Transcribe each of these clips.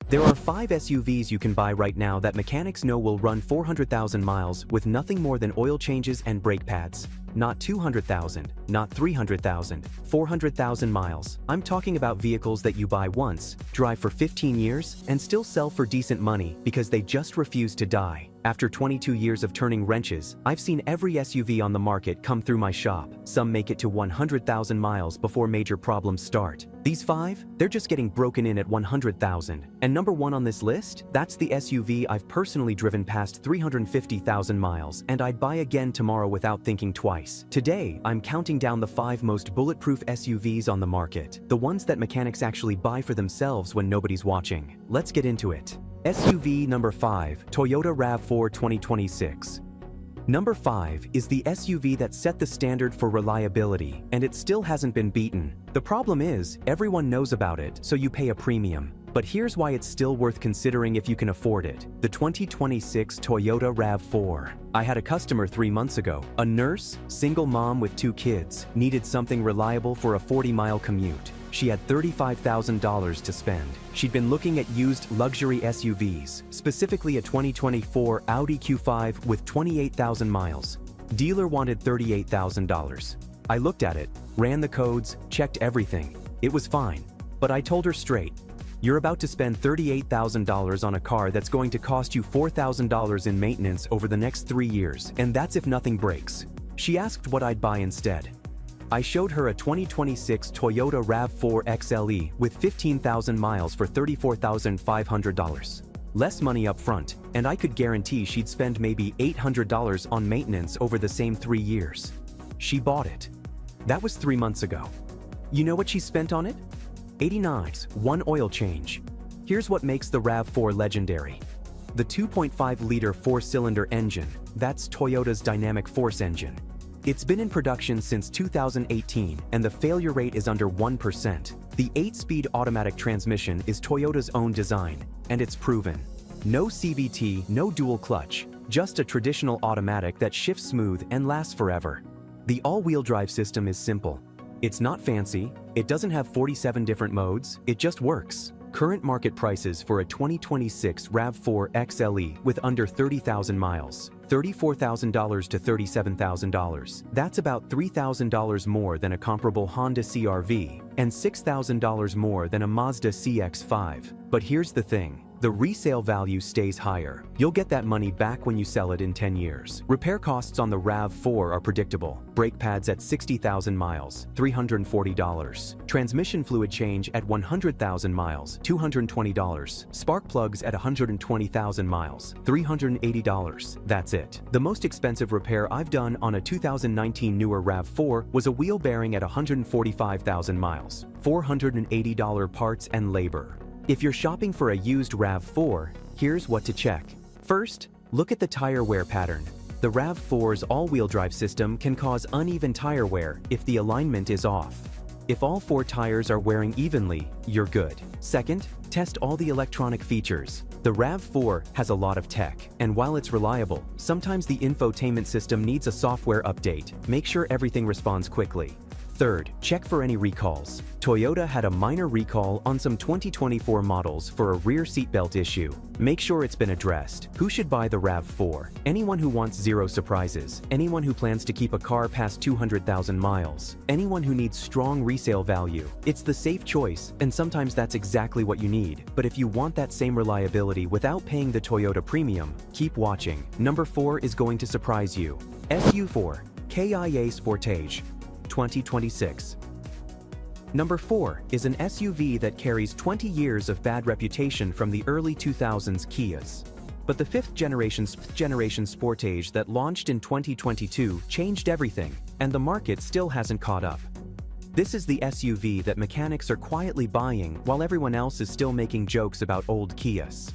There are 5 SUVs you can buy right now that mechanics know will run 400,000 miles with nothing more than oil changes and brake pads. Not 200,000, not 300,000, 400,000 miles. I'm talking about vehicles that you buy once, drive for 15 years, and still sell for decent money because they just refuse to die. After 22 years of turning wrenches, I've seen every SUV on the market come through my shop. Some make it to 100,000 miles before major problems start. These 5, they're just getting broken in at 100,000. And number 1 on this list, that's the SUV I've personally driven past 350,000 miles, and I'd buy again tomorrow without thinking twice. Today, I'm counting down the 5 most bulletproof SUVs on the market, the ones that mechanics actually buy for themselves when nobody's watching. Let's get into it. SUV number 5, Toyota RAV4 2026. Number 5 is the SUV that set the standard for reliability, and it still hasn't been beaten. The problem is, everyone knows about it, so you pay a premium. But here's why it's still worth considering if you can afford it. The 2026 Toyota RAV4. I had a customer 3 months ago, a nurse, single mom with 2 kids, needed something reliable for a 40-mile commute. She had $35,000 to spend. She'd been looking at used luxury SUVs, specifically a 2024 Audi Q5 with 28,000 miles. Dealer wanted $38,000. I looked at it, ran the codes, checked everything. It was fine. But I told her straight, you're about to spend $38,000 on a car that's going to cost you $4,000 in maintenance over the next 3 years, and that's if nothing breaks. She asked what I'd buy instead. I showed her a 2026 Toyota RAV4 XLE with 15,000 miles for $34,500. Less money up front, and I could guarantee she'd spend maybe $800 on maintenance over the same 3 years. She bought it. That was 3 months ago. You know what she spent on it? $89, 1 oil change. Here's what makes the RAV4 legendary. The 2.5-liter 4-cylinder engine, that's Toyota's dynamic force engine. It's been in production since 2018, and the failure rate is under 1%. The 8-speed automatic transmission is Toyota's own design, and it's proven. No CVT, no dual clutch, just a traditional automatic that shifts smooth and lasts forever. The all-wheel drive system is simple. It's not fancy, it doesn't have 47 different modes, it just works. Current market prices for a 2026 RAV4 XLE with under 30,000 miles, $34,000 to $37,000. That's about $3,000 more than a comparable Honda CR-V, and $6,000 more than a Mazda CX-5. But here's the thing. The resale value stays higher. You'll get that money back when you sell it in 10 years. Repair costs on the RAV4 are predictable. Brake pads at 60,000 miles, $340. Transmission fluid change at 100,000 miles, $220. Spark plugs at 120,000 miles, $380. That's it. The most expensive repair I've done on a 2019 newer RAV4 was a wheel bearing at 145,000 miles, $480 parts and labor. If you're shopping for a used RAV4, here's what to check. First, look at the tire wear pattern. The RAV4's all-wheel drive system can cause uneven tire wear if the alignment is off. If all 4 tires are wearing evenly, you're good. Second, test all the electronic features. The RAV4 has a lot of tech, and while it's reliable, sometimes the infotainment system needs a software update. Make sure everything responds quickly. Third, check for any recalls. Toyota had a minor recall on some 2024 models for a rear seatbelt issue. Make sure it's been addressed. Who should buy the RAV4? Anyone who wants zero surprises. Anyone who plans to keep a car past 200,000 miles. Anyone who needs strong resale value. It's the safe choice, and sometimes that's exactly what you need. But if you want that same reliability without paying the Toyota premium, keep watching. Number 4 is going to surprise you. SU4 KIA Sportage 2026. Number 4 is an SUV that carries 20 years of bad reputation from the early 2000s Kias. But the 5th generation Sportage that launched in 2022 changed everything, and the market still hasn't caught up. This is the SUV that mechanics are quietly buying while everyone else is still making jokes about old Kias.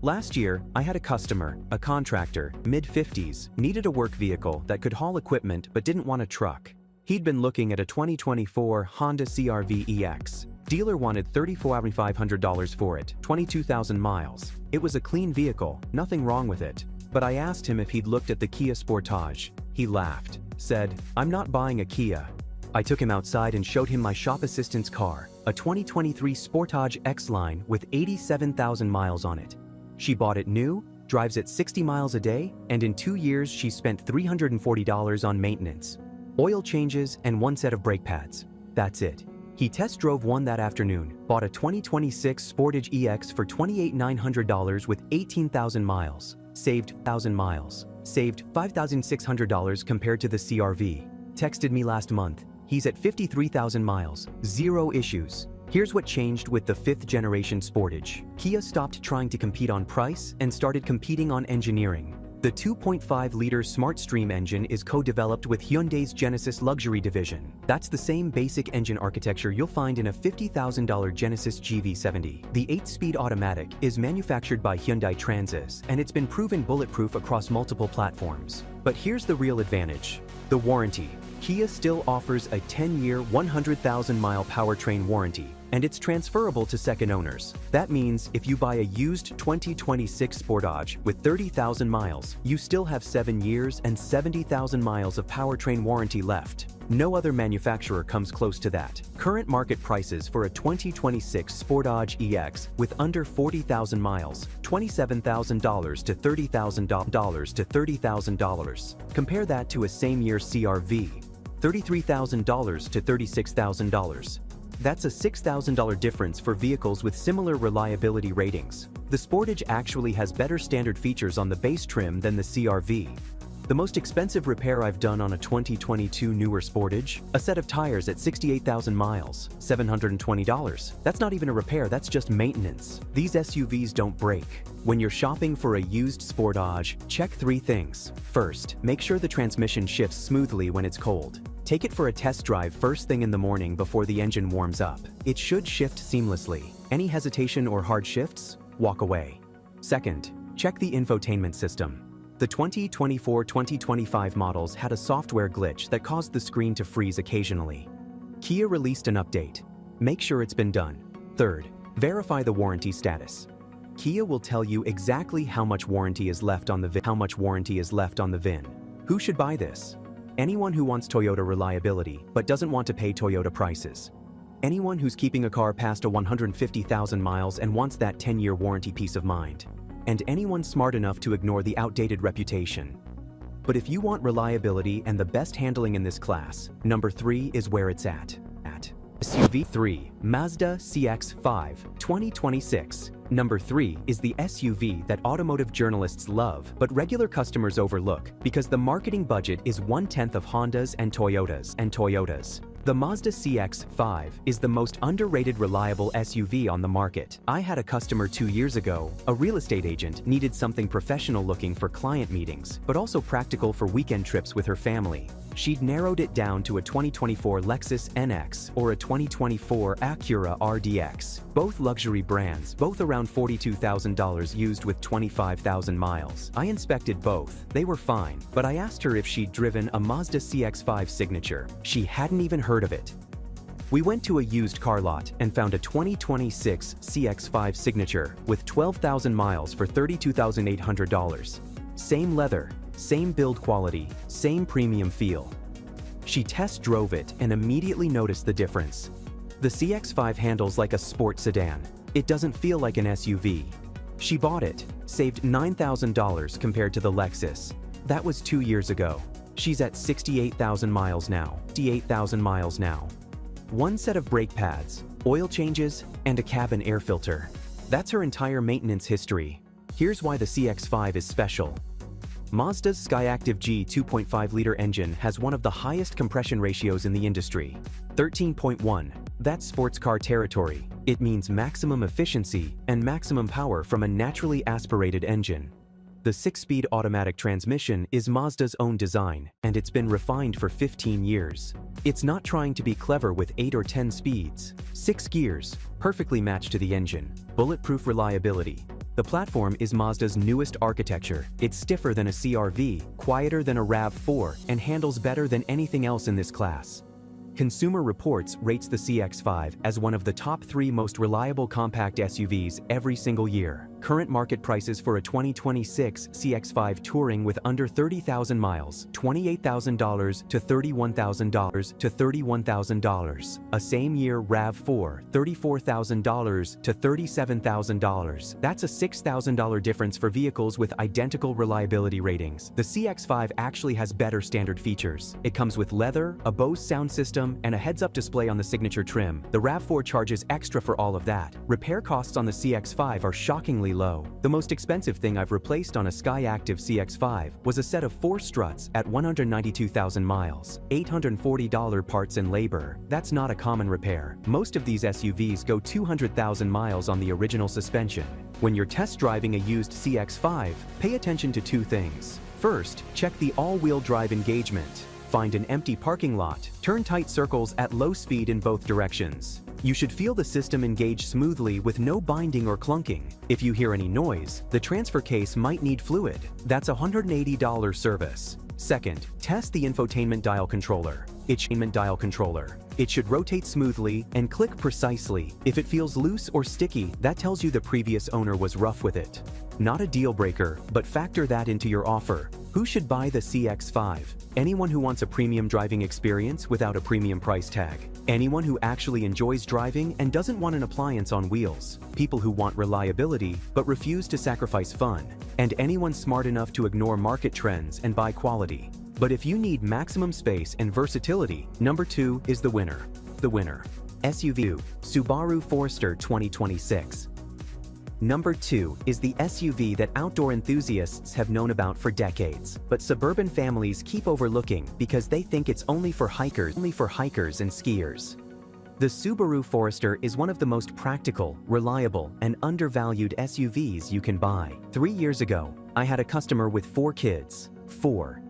Last year, I had a customer, a contractor, mid-50s, needed a work vehicle that could haul equipment but didn't want a truck. He'd been looking at a 2024 Honda CR-V EX. Dealer wanted $34,500 for it, 22,000 miles. It was a clean vehicle, nothing wrong with it. But I asked him if he'd looked at the Kia Sportage. He laughed, said, "I'm not buying a Kia. I took him outside and showed him my shop assistant's car, a 2023 Sportage X-Line with 87,000 miles on it. She bought it new, drives it 60 miles a day, and in 2 years she spent $340 on maintenance, oil changes, and 1 set of brake pads. That's it. He test drove one that afternoon, bought a 2026 Sportage EX for $28,900 with 18,000 miles, saved 1,000 miles, saved $5,600 compared to the CR-V. Texted me last month. He's at 53,000 miles, 0 issues. Here's what changed with the 5th generation Sportage. Kia stopped trying to compete on price and started competing on engineering. The 2.5-liter SmartStream engine is co-developed with Hyundai's Genesis luxury division. That's the same basic engine architecture you'll find in a $50,000 Genesis GV70. The 8-speed automatic is manufactured by Hyundai Transys, and it's been proven bulletproof across multiple platforms. But here's the real advantage: the warranty. Kia still offers a 10-year, 100,000-mile powertrain warranty, and it's transferable to second owners. That means if you buy a used 2026 Sportage with 30,000 miles, you still have 7 years and 70,000 miles of powertrain warranty left. No other manufacturer comes close to that. Current market prices for a 2026 Sportage EX with under 40,000 miles, $27,000 to $30,000. Compare that to a same-year CR-V, $33,000 to $36,000. That's a $6,000 difference for vehicles with similar reliability ratings. The Sportage actually has better standard features on the base trim than the CR-V. The most expensive repair I've done on a 2022 newer Sportage, a set of tires at 68,000 miles, $720. That's not even a repair, that's just maintenance. These SUVs don't break. When you're shopping for a used Sportage, check 3 things. First, make sure the transmission shifts smoothly when it's cold. Take it for a test drive first thing in the morning before the engine warms up. It should shift seamlessly. Any hesitation or hard shifts? Walk away. Second, check the infotainment system. The 2024-2025 models had a software glitch that caused the screen to freeze occasionally. Kia released an update. Make sure it's been done. Third, verify the warranty status. Kia will tell you exactly how much warranty is left on the VIN. Who should buy this? Anyone who wants Toyota reliability but doesn't want to pay Toyota prices. Anyone who's keeping a car past a 150,000 miles and wants that 10-year warranty peace of mind. And anyone smart enough to ignore the outdated reputation. But if you want reliability and the best handling in this class, number 3 is where it's at. SUV 3, Mazda CX-5, 2026. Number 3 is the SUV that automotive journalists love, but regular customers overlook because the marketing budget is 1/10 of Honda's and Toyota's. The Mazda CX-5 is the most underrated reliable SUV on the market. I had a customer 2 years ago. A real estate agent needed something professional looking for client meetings, but also practical for weekend trips with her family. She'd narrowed it down to a 2024 Lexus NX or a 2024 Acura RDX. Both luxury brands, both around $42,000 used with 25,000 miles. I inspected both. They were fine, but I asked her if she'd driven a Mazda CX-5 Signature. She hadn't even heard of it. We went to a used car lot and found a 2026 CX-5 Signature with 12,000 miles for $32,800. Same leather, same build quality, same premium feel. She test drove it and immediately noticed the difference. The CX-5 handles like a sport sedan. It doesn't feel like an SUV. She bought it, saved $9,000 compared to the Lexus. That was 2 years ago. She's at 68,000 miles now. 1 set of brake pads, oil changes, and a cabin air filter. That's her entire maintenance history. Here's why the CX-5 is special. Mazda's Skyactiv G 2.5-liter engine has one of the highest compression ratios in the industry, 13.1. That's sports car territory. It means maximum efficiency and maximum power from a naturally aspirated engine. The 6-speed automatic transmission is Mazda's own design, and it's been refined for 15 years. It's not trying to be clever with 8 or 10 speeds. 6 gears, perfectly matched to the engine. Bulletproof reliability. The platform is Mazda's newest architecture. It's stiffer than a CR-V, quieter than a RAV4, and handles better than anything else in this class. Consumer Reports rates the CX-5 as one of the top 3 most reliable compact SUVs every single year. current market prices for a 2026 CX-5 Touring with under 30,000 miles, $28,000 to $31,000 to $31,000. A same-year RAV4, $34,000 to $37,000. That's a $6,000 difference for vehicles with identical reliability ratings. The CX-5 actually has better standard features. It comes with leather, a Bose sound system, and a heads-up display on the signature trim. The RAV4 charges extra for all of that. Repair costs on the CX-5 are shockingly low. The most expensive thing I've replaced on a Skyactiv CX-5 was a set of 4 struts at 192,000 miles. $840 parts and labor. That's not a common repair. Most of these SUVs go 200,000 miles on the original suspension. When you're test driving a used CX-5, pay attention to 2 things. First, check the all-wheel drive engagement. Find an empty parking lot. Turn tight circles at low speed in both directions. You should feel the system engage smoothly with no binding or clunking. If you hear any noise, the transfer case might need fluid. That's a $180 service. Second, test the infotainment dial controller. It should rotate smoothly and click precisely. If it feels loose or sticky, that tells you the previous owner was rough with it. Not a deal breaker, but factor that into your offer. Who should buy the CX-5? Anyone who wants a premium driving experience without a premium price tag. Anyone who actually enjoys driving and doesn't want an appliance on wheels. People who want reliability but refuse to sacrifice fun. And anyone smart enough to ignore market trends and buy quality. But if you need maximum space and versatility, number 2 is the winner. SUV, Subaru Forester 2026. Number 2 is the SUV that outdoor enthusiasts have known about for decades, but suburban families keep overlooking because they think it's only for hikers and skiers. The Subaru Forester is one of the most practical, reliable, and undervalued SUVs you can buy. 3 years ago, I had a customer with 4 kids.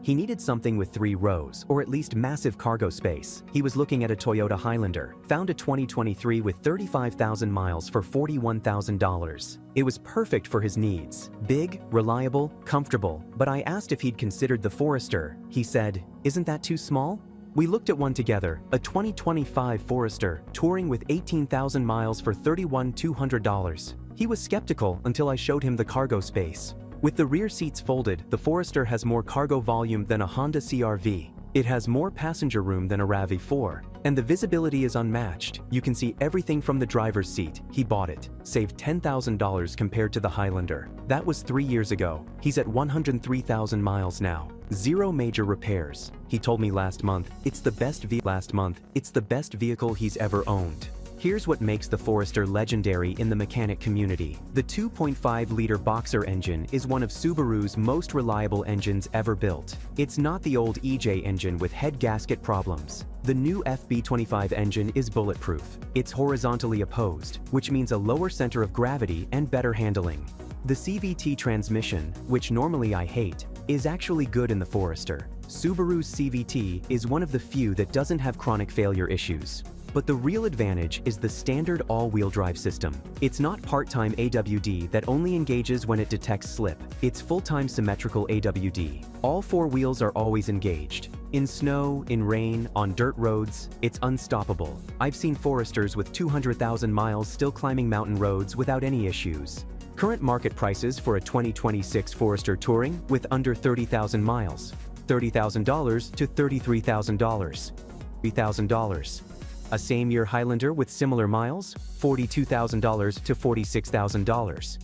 He needed something with 3 rows, or at least massive cargo space. He was looking at a Toyota Highlander, found a 2023 with 35,000 miles for $41,000. It was perfect for his needs. Big, reliable, comfortable, but I asked if he'd considered the Forester. He said, "Isn't that too small?" We looked at one together, a 2025 Forester, touring with 18,000 miles for $31,200. He was skeptical until I showed him the cargo space. With the rear seats folded, the Forester has more cargo volume than a Honda CR-V. It has more passenger room than a RAV4, and the visibility is unmatched. You can see everything from the driver's seat. He bought it, saved $10,000 compared to the Highlander. That was 3 years ago. He's at 103,000 miles now. 0 major repairs. He told me last month, it's the best vehicle he's ever owned. Here's what makes the Forester legendary in the mechanic community. The 2.5-liter Boxer engine is one of Subaru's most reliable engines ever built. It's not the old EJ engine with head gasket problems. The new FB25 engine is bulletproof. It's horizontally opposed, which means a lower center of gravity and better handling. The CVT transmission, which normally I hate, is actually good in the Forester. Subaru's CVT is one of the few that doesn't have chronic failure issues. But the real advantage is the standard all-wheel drive system. It's not part-time AWD that only engages when it detects slip. It's full-time symmetrical AWD. All 4 wheels are always engaged. In snow, in rain, on dirt roads, it's unstoppable. I've seen Foresters with 200,000 miles still climbing mountain roads without any issues. Current market prices for a 2026 Forester Touring with under 30,000 miles. $30,000 to $33,000. $3,000. A same-year Highlander with similar miles, $42,000 to $46,000.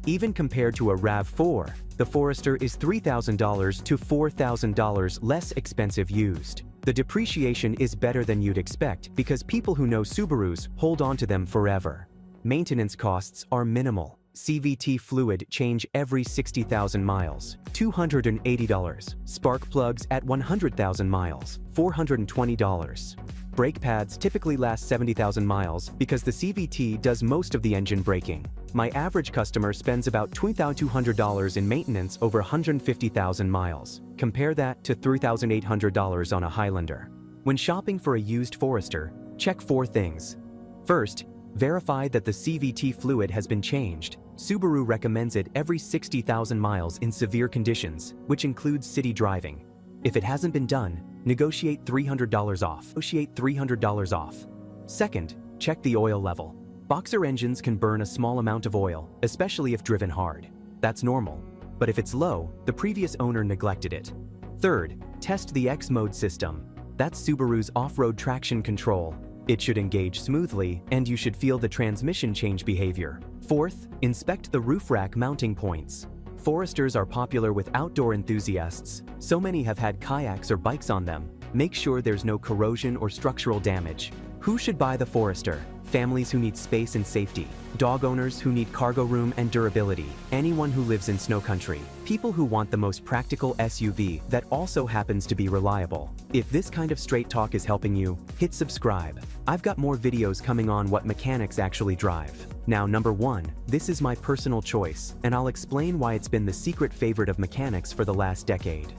Even compared to a RAV4, the Forester is $3,000 to $4,000 less expensive used. The depreciation is better than you'd expect because people who know Subarus hold on to them forever. Maintenance costs are minimal. CVT fluid change every 60,000 miles, $280. Spark plugs at 100,000 miles, $420. Brake pads typically last 70,000 miles because the CVT does most of the engine braking. My average customer spends about $2,200 in maintenance over 150,000 miles. Compare that to $3,800 on a Highlander. When shopping for a used Forester, check 4 things. First, verify that the CVT fluid has been changed. Subaru recommends it every 60,000 miles in severe conditions, which includes city driving. If it hasn't been done, negotiate $300 off. Second, check the oil level. Boxer engines can burn a small amount of oil, especially if driven hard. That's normal. But if it's low, the previous owner neglected it. Third, test the X-Mode system. That's Subaru's off-road traction control. It should engage smoothly, and you should feel the transmission change behavior. Fourth, inspect the roof rack mounting points. Foresters are popular with outdoor enthusiasts. So many have had kayaks or bikes on them. Make sure there's no corrosion or structural damage. Who should buy the Forester? Families who need space and safety. Dog owners who need cargo room and durability. Anyone who lives in snow country. People who want the most practical SUV that also happens to be reliable. If this kind of straight talk is helping you, hit subscribe. I've got more videos coming on what mechanics actually drive. Now, number 1, this is my personal choice, and I'll explain why it's been the secret favorite of mechanics for the last decade.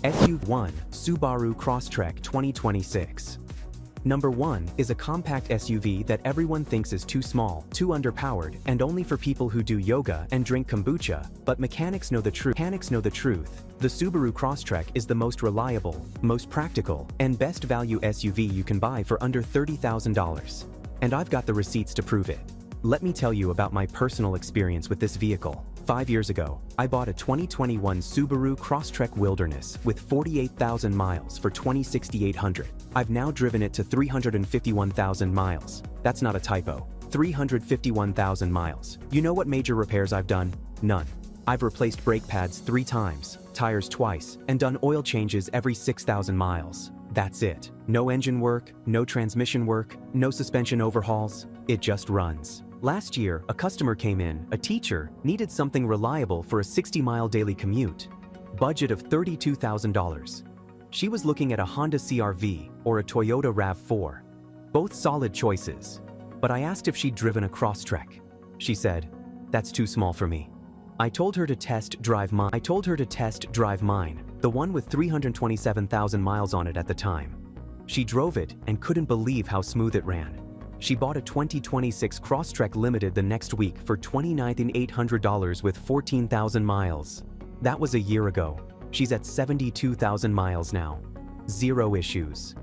SUV1 Subaru Crosstrek 2026. Number 1 is a compact SUV that everyone thinks is too small, too underpowered, and only for people who do yoga and drink kombucha, but mechanics know the truth. The Subaru Crosstrek is the most reliable, most practical, and best value SUV you can buy for under $30,000. And I've got the receipts to prove it. Let me tell you about my personal experience with this vehicle. 5 years ago, I bought a 2021 Subaru Crosstrek Wilderness with 48,000 miles for $26,800. I've now driven it to 351,000 miles. That's not a typo. 351,000 miles. You know what major repairs I've done? None. I've replaced brake pads 3 times, tires twice, and done oil changes every 6,000 miles. That's it. No engine work, no transmission work, no suspension overhauls. It just runs. Last year, a customer came in, a teacher, needed something reliable for a 60-mile daily commute. Budget of $32,000. She was looking at a Honda CR-V or a Toyota RAV4. Both solid choices. But I asked if she'd driven a Crosstrek. She said, "That's too small for me." I told her to test drive mine, the one with 327,000 miles on it at the time. She drove it and couldn't believe how smooth it ran. She bought a 2026 Crosstrek Limited the next week for $29,800 with 14,000 miles. That was a year ago. She's at 72,000 miles now. 0 issues.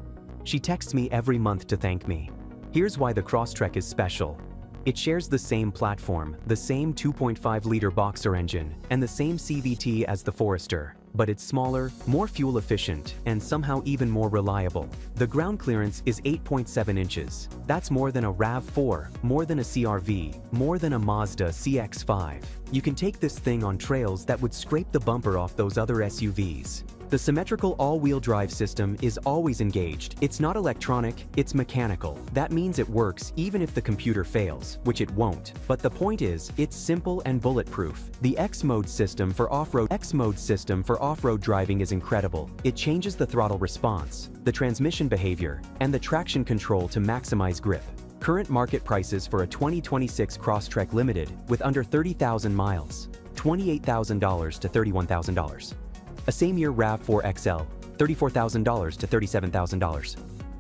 She texts me every month to thank me. Here's why the Crosstrek is special. It shares the same platform, the same 2.5-liter Boxer engine, and the same CVT as the Forester. But it's smaller, more fuel efficient, and somehow even more reliable. The ground clearance is 8.7 inches. That's more than a RAV4, more than a CR-V, more than a Mazda CX-5. You can take this thing on trails that would scrape the bumper off those other SUVs. The symmetrical all-wheel drive system is always engaged. It's not electronic, it's mechanical. That means it works even if the computer fails, which it won't. But the point is, it's simple and bulletproof. The X-Mode system for off-road driving is incredible. It changes the throttle response, the transmission behavior, and the traction control to maximize grip. Current market prices for a 2026 Crosstrek Limited with under 30,000 miles, $28,000 to $31,000. A same-year RAV4 XL, $34,000 to $37,000.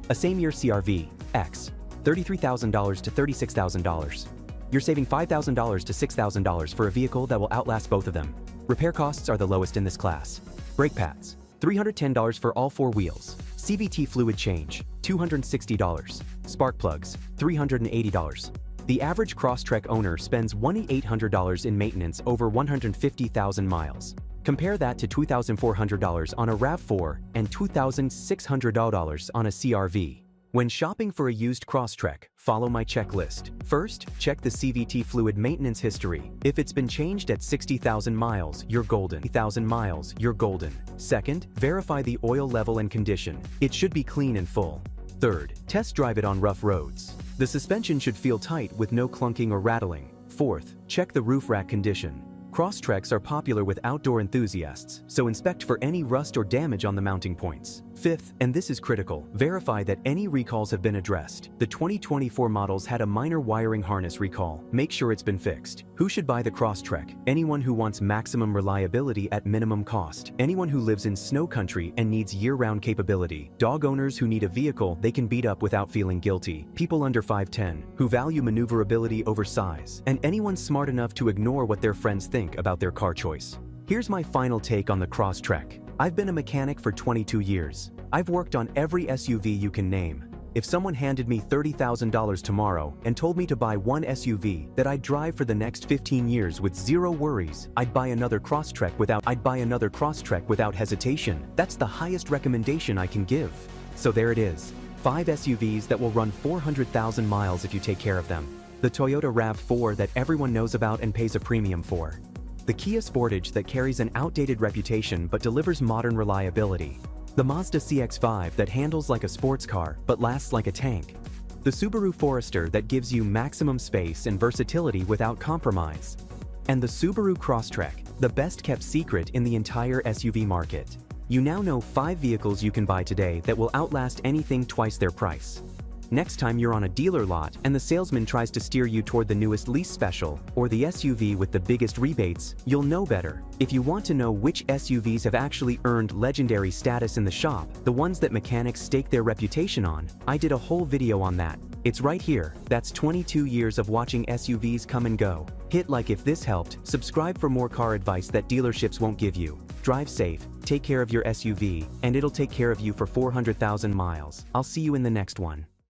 A same-year CR-V X, $33,000 to $36,000. You're saving $5,000 to $6,000 for a vehicle that will outlast both of them. Repair costs are the lowest in this class. Brake pads, $310 for all 4 wheels. CVT fluid change, $260. Spark plugs, $380. The average Crosstrek owner spends $1,800 in maintenance over 150,000 miles. Compare that to $2,400 on a RAV4 and $2,600 on a CR-V. When shopping for a used Crosstrek, follow my checklist. First, check the CVT fluid maintenance history. If it's been changed at 60,000 miles, you're golden. Second, verify the oil level and condition. It should be clean and full. Third, test drive it on rough roads. The suspension should feel tight with no clunking or rattling. Fourth, check the roof rack condition. Crosstreks are popular with outdoor enthusiasts, so inspect for any rust or damage on the mounting points. Fifth, and this is critical, verify that any recalls have been addressed. The 2024 models had a minor wiring harness recall. Make sure it's been fixed. Who should buy the Crosstrek? Anyone who wants maximum reliability at minimum cost. Anyone who lives in snow country and needs year-round capability. Dog owners who need a vehicle they can beat up without feeling guilty. People under 5'10", who value maneuverability over size. And anyone smart enough to ignore what their friends think about their car choice. Here's my final take on the Crosstrek. I've been a mechanic for 22 years. I've worked on every SUV you can name. If someone handed me $30,000 tomorrow and told me to buy one SUV that I'd drive for the next 15 years with zero worries, I'd buy another Crosstrek without hesitation. That's the highest recommendation I can give. So there it is. 5 SUVs that will run 400,000 miles if you take care of them. The Toyota RAV4 that everyone knows about and pays a premium for. The Kia Sportage that carries an outdated reputation but delivers modern reliability. The Mazda CX-5 that handles like a sports car but lasts like a tank. The Subaru Forester that gives you maximum space and versatility without compromise. And the Subaru Crosstrek, the best-kept secret in the entire SUV market. You now know 5 vehicles you can buy today that will outlast anything twice their price. Next time you're on a dealer lot and the salesman tries to steer you toward the newest lease special or the SUV with the biggest rebates, you'll know better. If you want to know which SUVs have actually earned legendary status in the shop, the ones that mechanics stake their reputation on, I did a whole video on that. It's right here. That's 22 years of watching SUVs come and go. Hit like if this helped, subscribe for more car advice that dealerships won't give you. Drive safe, take care of your SUV, and it'll take care of you for 400,000 miles. I'll see you in the next one.